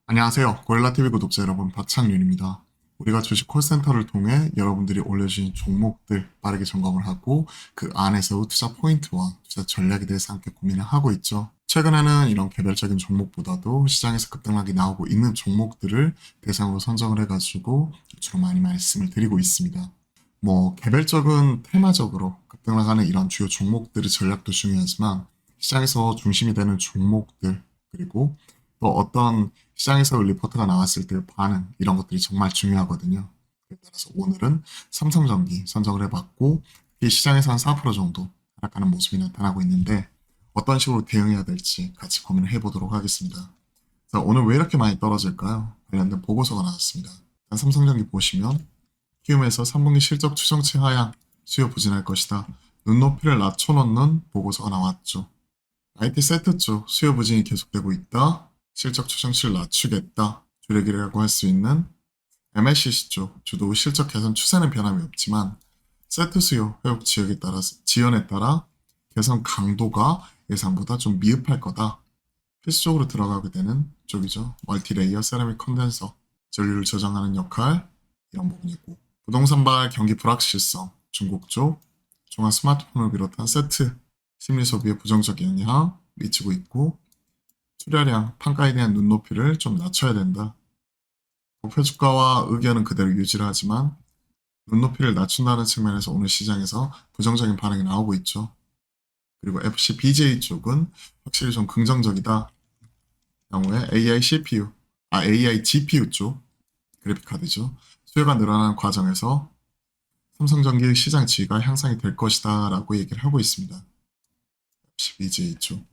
안녕하세요. 고릴라TV 구독자 여러분, 박창윤입니다. 우리가 주식 콜센터를 통해 여러분들이 올려주신 종목들 빠르게 점검을 하고 그 안에서 투자 포인트와 투자 전략에 대해서 함께 고민을 하고 있죠. 최근에는 이런 개별적인 종목보다도 시장에서 급등락이 나오고 있는 종목들을 대상으로 선정을 해가지고 주로 많이 말씀을 드리고 있습니다. 개별적인 테마적으로 급등락하는 이런 주요 종목들의 전략도 중요하지만 시장에서 중심이 되는 종목들 그리고 또 어떤 시장에서 리포트가 나왔을 때 반응 이런 것들이 정말 중요하거든요. 따라서 오늘은 삼성전기 선정을 해봤고 이 시장에서 한 4% 정도 하락하는 모습이 나타나고 있는데 어떤 식으로 대응해야 될지 같이 고민을 해보도록 하겠습니다. 자, 오늘 왜 이렇게 많이 떨어질까요? 관련된 보고서가 나왔습니다. 일단 삼성전기 보시면 키움에서 3분기 실적 추정치 하향, 수요 부진할 것이다. 눈높이를 낮춰놓는 보고서가 나왔죠. IT 세트 쪽 수요 부진이 계속되고 있다. 실적 추정치를 낮추겠다. 주력이라고 할 수 있는 MLCC 쪽 주도 실적 개선 추세는 변함이 없지만 세트 수요 회복 지연에 따라 개선 강도가 예상보다 좀 미흡할 거다. 필수적으로 들어가게 되는 쪽이죠. 멀티레이어 세라믹 컨덴서 전류를 저장하는 역할 이런 부분이고 부동산발 경기 불확실성 중국 쪽 종합 스마트폰을 비롯한 세트 심리 소비에 부정적 영향 미치고 있고 수려량, 판가에 대한 눈높이를 좀 낮춰야 된다. 목표 주가와 의견은 그대로 유지를 하지만 눈높이를 낮춘다는 측면에서 오늘 시장에서 부정적인 반응이 나오고 있죠. 그리고 FC BJ 쪽은 확실히 좀 긍정적이다. 경우에 AI CPU, AI GPU 쪽 그래픽 카드죠. 수요가 늘어나는 과정에서 삼성전기의 시장 지위가 향상이 될 것이다 라고 얘기를 하고 있습니다. FC BJ 쪽.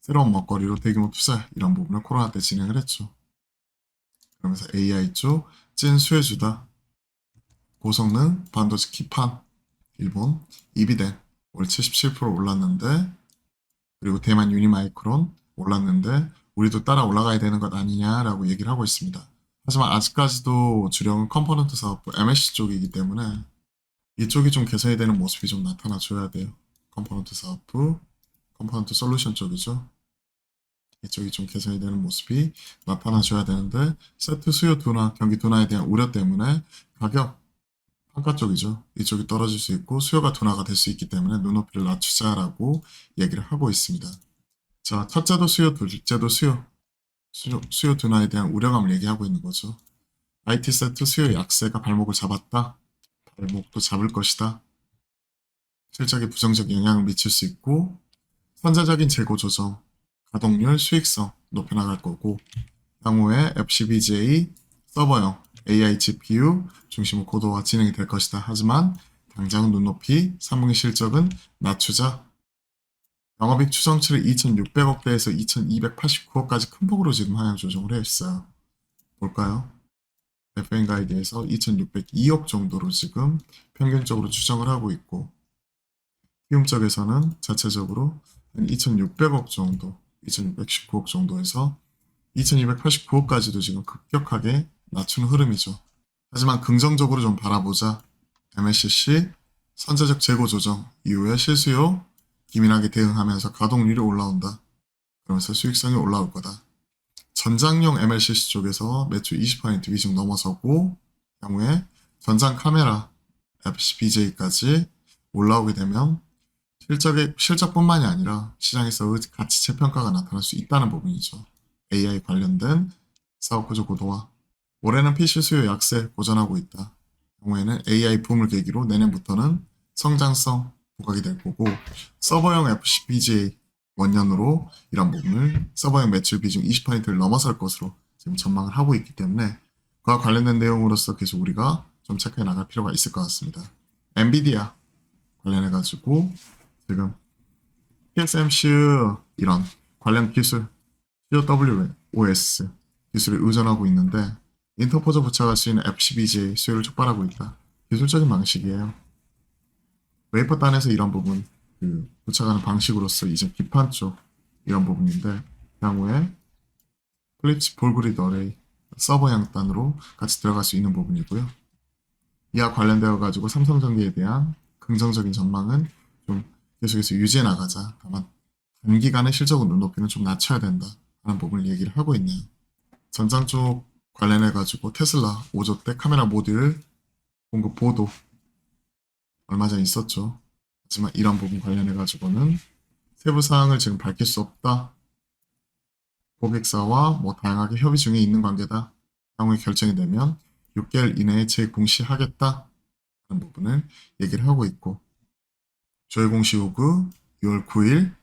새로운 먹거리로 대규모 투자 이런 부분을 코로나 때 진행을 했죠. 그러면서 AI 쪽 찐 수혜주다. 고성능 반도체 키판 일본 이비덴 올 77% 올랐는데 그리고 대만 유니마이크론 올랐는데 우리도 따라 올라가야 되는 것 아니냐라고 얘기를 하고 있습니다. 하지만 아직까지도 주력은 컴포넌트 사업부 MSC 쪽이기 때문에 이쪽이 좀 개선이 되는 모습이 좀 나타나줘야 돼요. 컴포넌트 사업부, 컴포넌트 솔루션 쪽이죠. 이쪽이 좀 개선이 되는 모습이 나타나줘야 되는데 세트 수요 둔화, 경기 둔화에 대한 우려 때문에 가격, 판가 쪽이죠. 이쪽이 떨어질 수 있고 수요가 둔화가 될 수 있기 때문에 눈높이를 낮추자라고 얘기를 하고 있습니다. 자, 첫째도 수요, 둘째도 수요 둔화에 대한 우려감을 얘기하고 있는 거죠. IT 세트 수요 약세가 발목을 잡았다. 발목도 잡을 것이다. 실적에 부정적 영향을 미칠 수 있고 선제적인 재고 조정, 가동률, 수익성 높여나갈 거고 향후에 FCBGA, 서버형, AI GPU 중심으로 고도화 진행이 될 것이다. 하지만 당장은 눈높이, 3분기 실적은 낮추자. 영업이익 추정치를 2,600억대에서 2,289억까지 큰 폭으로 지금 하향 조정을 했어요. 볼까요? FN 가이드에서 2,602억 정도로 지금 평균적으로 추정을 하고 있고 키움 쪽에서는 자체적으로 한 2,600억 정도, 2,619억 정도에서 2,289억까지도 지금 급격하게 낮추는 흐름이죠. 하지만 긍정적으로 좀 바라보자. MLCC 선제적 재고 조정 이후에 실수요 기민하게 대응하면서 가동률이 올라온다. 그러면서 수익성이 올라올 거다. 전장용 MLCC 쪽에서 매출 20% 위중 넘어서고 향후에 전장 카메라 FCBJ까지 올라오게 되면 실적뿐만이 아니라 시장에서 가치 재평가가 나타날 수 있다는 부분이죠. AI 관련된 사업 구조 고도화. 올해는 PC 수요 약세 고전하고 있다. 경우에는 AI 붐을 계기로 내년부터는 성장성 부각이 될 거고 서버형 FPGA 원년으로 이런 부분을 서버형 매출 비중 20%를 넘어설 것으로 지금 전망을 하고 있기 때문에 그와 관련된 내용으로서 계속 우리가 좀 체크해 나갈 필요가 있을 것 같습니다. 엔비디아 관련해가지고 지금 TSMC 이런 관련 기술 COWOS 기술을 의존하고 있는데 인터포저 부착할 수 있는 FCBGA 수요를 촉발하고 있다. 기술적인 방식이에요. 웨이퍼 단에서 이런 부분 부착하는 방식으로서 이제 기판 쪽 이런 부분인데 향후에 플립치 볼그리드 어레이 서버 양단으로 같이 들어갈 수 있는 부분이고요. 이와 관련되어 가지고 삼성전기에 대한 긍정적인 전망은 좀 계속해서 유지해 나가자. 다만 단기간의 실적은 눈높이는 좀 낮춰야 된다 하는 부분을 얘기를 하고 있네요. 전장 쪽 관련해가지고 테슬라 5조 대 카메라 모듈 공급 보도 얼마 전 있었죠. 하지만 이런 부분 관련해가지고는 세부 사항을 지금 밝힐 수 없다. 고객사와 뭐 다양하게 협의 중에 있는 관계다. 향후에 결정이 되면 6개월 이내에 재공시하겠다. 하는 부분을 얘기를 하고 있고 조회 공시 요구 6월 9일에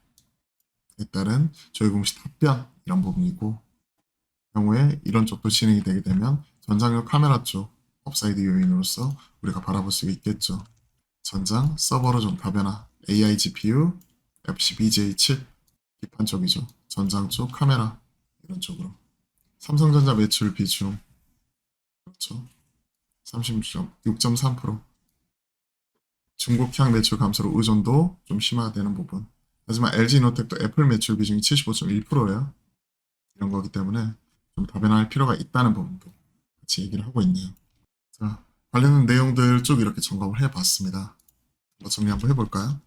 따른 조회 공시 답변 이런 부분이고 향후에 이런 쪽도 진행이 되게 되면 전장용 카메라 쪽 업사이드 요인으로서 우리가 바라볼 수 있겠죠. 전장 서버로 좀 다변화 AI GPU, FC-BGA 칩 기판 쪽이죠. 전장 쪽 카메라 이런 쪽으로 삼성전자 매출 비중 그렇죠. 36.3% 중국향 매출 감소로 의존도 좀 심화되는 부분. 하지만 LG노텍도 애플 매출 비중이 75.1%예요. 이런 거기 때문에 좀 다변화할 필요가 있다는 부분도 같이 얘기를 하고 있네요. 자, 관련된 내용들 쭉 이렇게 점검을 해봤습니다. 정리 한번 해볼까요?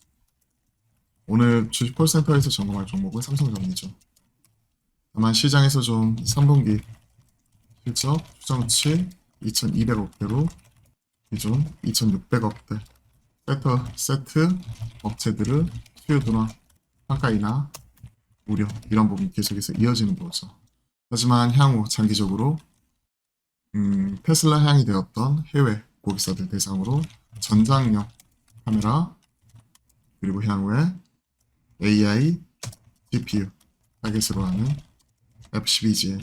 오늘 주식 콜센터에서 점검할 종목은 삼성전기죠. 다만 시장에서 좀 3분기 실적 추정치 2,200억대로 기준 2,600억대 세트 업체들의 수요 둔화, 판가 인하, 우려 이런 부분이 계속해서 이어지는 거죠. 하지만 향후 장기적으로 테슬라 향이 되었던 해외 고객사들 대상으로 전장용 카메라 그리고 향후에 AI, GPU 타겟으로 하는 FC-BGA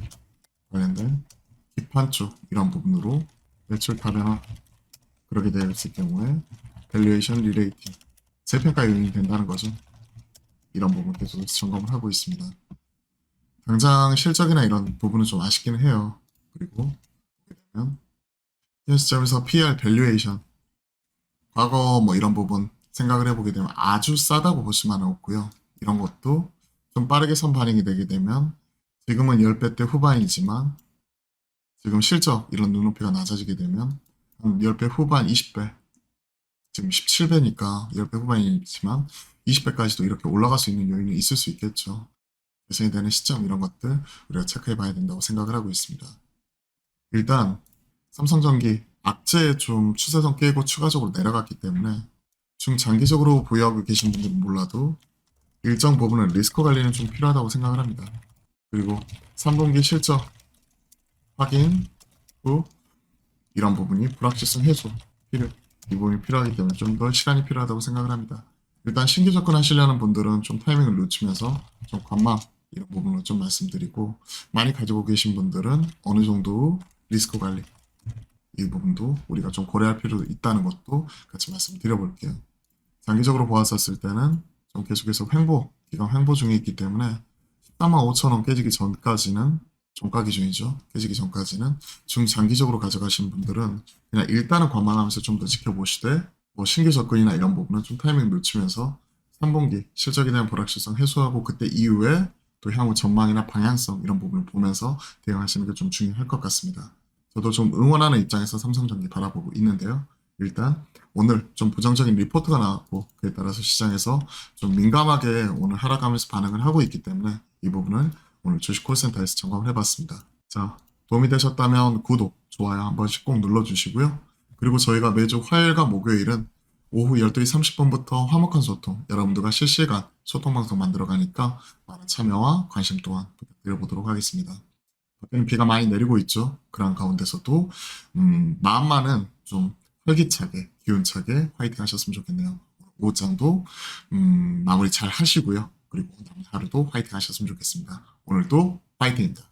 관련된 기판 쪽 이런 부분으로 매출 다변화 그렇게 되었을 경우에 밸류에이션 리레이팅 재평가 요인이 된다는 거죠. 이런 부분 계속 점검을 하고 있습니다. 당장 실적이나 이런 부분은 좀 아쉽긴 해요. 그리고 보게 되면 현 시점에서 PR 밸류에이션 과거 뭐 이런 부분 생각을 해보게 되면 아주 싸다고 볼 수만은 없고요. 이런 것도 좀 빠르게 선반영이 되게 되면 지금은 10배대 후반이지만 지금 실적 이런 눈높이가 낮아지게 되면 한 10배 후반 20배 지금 17배니까 10배 후반이지만 20배까지도 이렇게 올라갈 수 있는 요인이 있을 수 있겠죠. 개선이 되는 시점 이런 것들 우리가 체크해 봐야 된다고 생각을 하고 있습니다. 일단 삼성전기 악재에 좀 추세선 깨고 추가적으로 내려갔기 때문에 중장기적으로 보유하고 계신 분들은 몰라도 일정 부분은 리스크 관리는 좀 필요하다고 생각을 합니다. 그리고 3분기 실적 확인 후 이런 부분이 불확실성 해소 필요 이 부분이 필요하기 때문에 좀 더 시간이 필요하다고 생각을 합니다. 일단 신규 접근하시려는 분들은 좀 타이밍을 놓치면서 좀 관망 이런 부분을 좀 말씀드리고 많이 가지고 계신 분들은 어느 정도 리스크 관리 이 부분도 우리가 좀 고려할 필요도 있다는 것도 같이 말씀드려볼게요. 장기적으로 보았었을 때는 좀 계속해서 기간 횡보 중에 있기 때문에 14만 5천 원 깨지기 전까지는 종가 기준이죠. 깨지기 전까지는 중장기적으로 가져가신 분들은 그냥 일단은 관망하면서 좀 더 지켜보시되 뭐 신규 접근이나 이런 부분은 좀 타이밍 놓치면서 3분기 실적에 대한 불확실성 해소하고 그때 이후에 또 향후 전망이나 방향성 이런 부분을 보면서 대응하시는 게 좀 중요할 것 같습니다. 저도 좀 응원하는 입장에서 삼성전기 바라보고 있는데요. 일단 오늘 좀 부정적인 리포트가 나왔고 그에 따라서 시장에서 좀 민감하게 오늘 하락하면서 반응을 하고 있기 때문에 이 부분을 오늘 주식 콜센터에서 점검을 해봤습니다. 자, 도움이 되셨다면 구독, 좋아요 한 번씩 꼭 눌러주시고요. 그리고 저희가 매주 화요일과 목요일은 오후 12시 30분부터 화목한 소통, 여러분들과 실시간 소통 방송 만들어 가니까 많은 참여와 관심 또한 부탁드려보도록 하겠습니다. 밖에는 비가 많이 내리고 있죠. 그런 가운데서도 마음만은 좀 활기차게, 기운차게 화이팅 하셨으면 좋겠네요. 오후장도 마무리 잘 하시고요. 그리고 다음 하루도 화이팅 하셨으면 좋겠습니다. 오늘도 화이팅입니다.